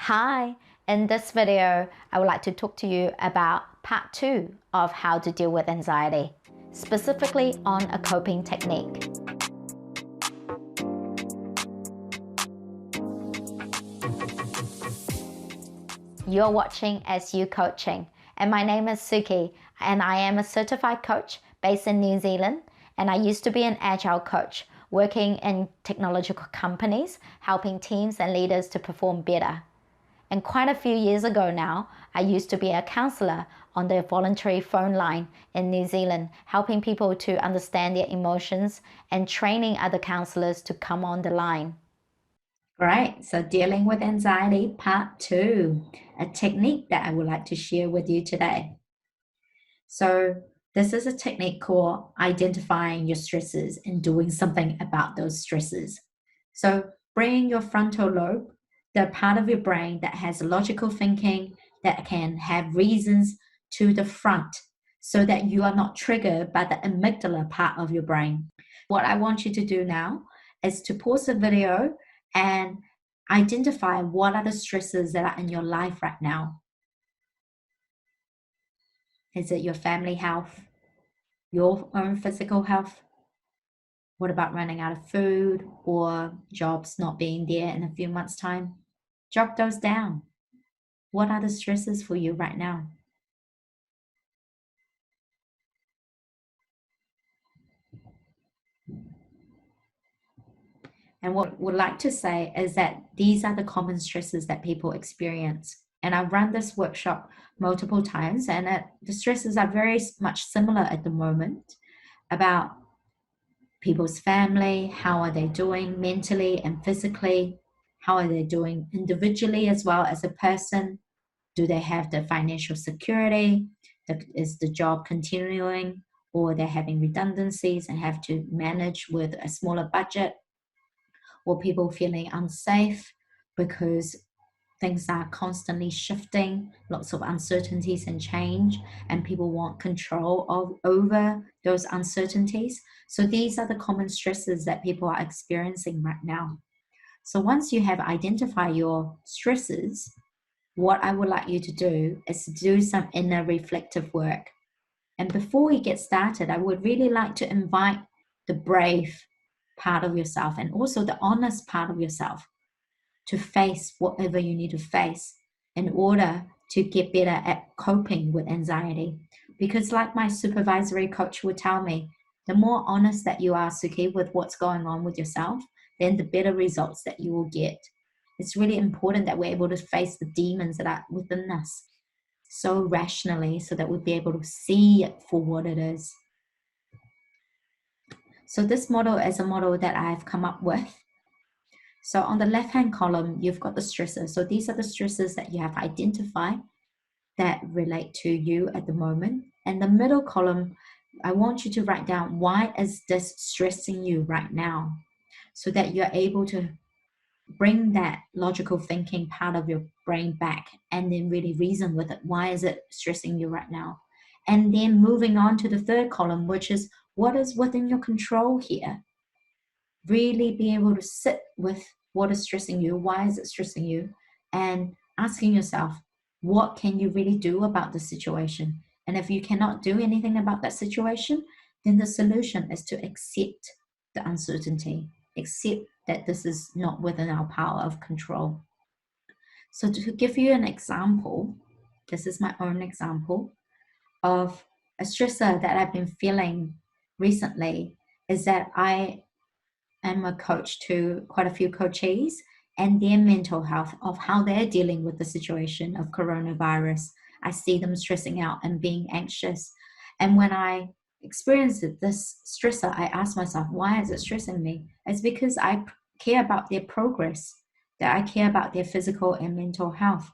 Hi, in this video, I would like to talk to you about part 2 of how to deal with anxiety, specifically on a coping technique. You're watching SU Coaching, and my name is Suki, and I am a certified coach based in New Zealand, and I used to be an agile coach working in technological companies, helping teams and leaders to perform better. And quite a few years ago now, I used to be a counselor on the voluntary phone line in New Zealand, helping people to understand their emotions and training other counselors to come on the line. Great, so dealing with anxiety, part 2, a technique that I would like to share with you today. So this is a technique called identifying your stresses and doing something about those stresses. So bringing your frontal lobe, the part of your brain that has logical thinking, that can have reasons, to the front so that you are not triggered by the amygdala part of your brain. What I want you to do now is to pause the video and identify what are the stresses that are in your life right now. Is it your family health, your own physical health? What about running out of food or jobs not being there in a few months' time? Jot those down. What are the stresses for you right now? And what would like to say is that these are the common stresses that people experience. And I've run this workshop multiple times, and the stresses are very much similar at the moment about people's family, how are they doing mentally and physically, how are they doing individually as well as a person, do they have the financial security, is the job continuing, or they're having redundancies and have to manage with a smaller budget, or people feeling unsafe because things are constantly shifting, lots of uncertainties and change, and people want control over those uncertainties. So these are the common stresses that people are experiencing right now. So once you have identified your stresses, what I would like you to do is to do some inner reflective work. And before we get started, I would really like to invite the brave part of yourself and also the honest part of yourself to face whatever you need to face in order to get better at coping with anxiety. Because, like my supervisory coach would tell me, the more honest that you are, Suki, with what's going on with yourself, then the better results that you will get. It's really important that we're able to face the demons that are within us so rationally so that we'll be able to see it for what it is. So this model is a model that I've come up with. So on the left-hand column, you've got the stresses. So these are the stresses that you have identified that relate to you at the moment. And the middle column, I want you to write down, why is this stressing you right now? So that you're able to bring that logical thinking part of your brain back and then really reason with it. Why is it stressing you right now? And then moving on to the third column, which is what is within your control here? Really be able to sit with what is stressing you, why is it stressing you, and asking yourself, what can you really do about the situation? And if you cannot do anything about that situation, then the solution is to accept the uncertainty, accept that this is not within our power of control. So to give you an example, this is my own example of a stressor that I've been feeling recently, is that I am a coach to quite a few coachees and their mental health, of how they're dealing with the situation of coronavirus. I see them stressing out and being anxious. And when I experience this stressor, I ask myself, why is it stressing me? It's because I care about their progress, that I care about their physical and mental health.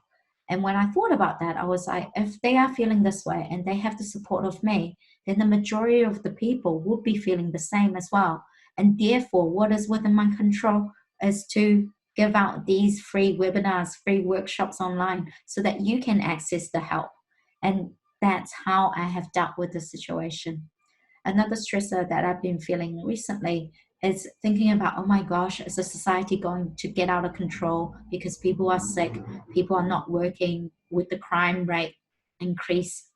And when I thought about that, I was like, if they are feeling this way and they have the support of me, then the majority of the people would be feeling the same as well. And therefore, what is within my control is to give out these free webinars, free workshops online so that you can access the help. And that's how I have dealt with the situation. Another stressor that I've been feeling recently It's thinking about, oh my gosh, is the society going to get out of control because people are sick, people are not working, with the crime rate increase.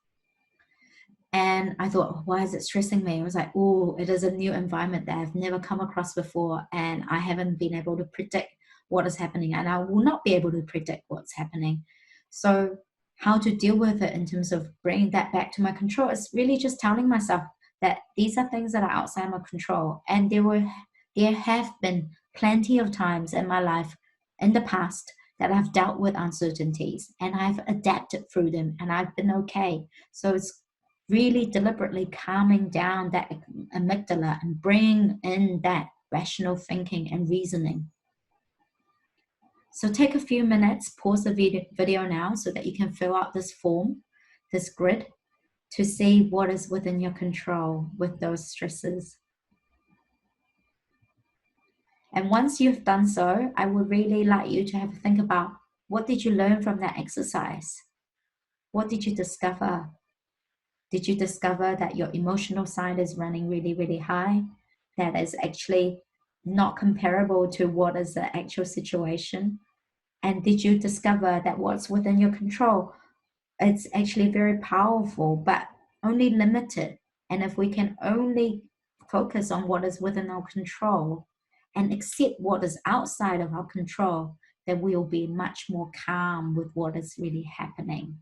And I thought, why is it stressing me? I was like, oh, it is a new environment that I've never come across before, and I haven't been able to predict what is happening, and I will not be able to predict what's happening. So how to deal with it in terms of bringing that back to my control is really just telling myself that these are things that are outside my control. And there have been plenty of times in my life in the past that I've dealt with uncertainties and I've adapted through them and I've been okay. So it's really deliberately calming down that amygdala and bringing in that rational thinking and reasoning. So take a few minutes, pause the video now so that you can fill out this form, this grid, to see what is within your control with those stresses. And once you've done so, I would really like you to have a think about, what did you learn from that exercise? What did you discover? Did you discover that your emotional side is running really, really high? That is actually not comparable to what is the actual situation? And did you discover that what's within your control, it's actually very powerful, but only limited? And if we can only focus on what is within our control and accept what is outside of our control, then we'll be much more calm with what is really happening.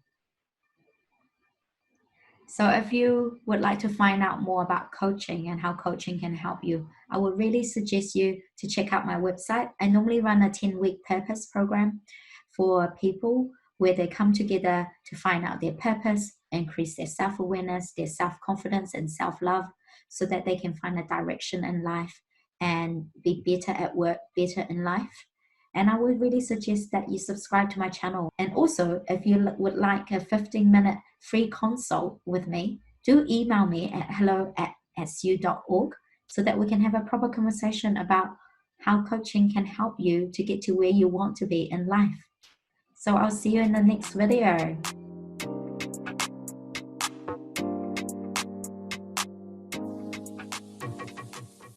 So if you would like to find out more about coaching and how coaching can help you, I would really suggest you to check out my website. I normally run a 10-week purpose program for people where they come together to find out their purpose, increase their self-awareness, their self-confidence and self-love, so that they can find a direction in life and be better at work, better in life. And I would really suggest that you subscribe to my channel. And also, if you would like a 15-minute free consult with me, do email me at hello@su.org so that we can have a proper conversation about how coaching can help you to get to where you want to be in life. So I'll see you in the next video.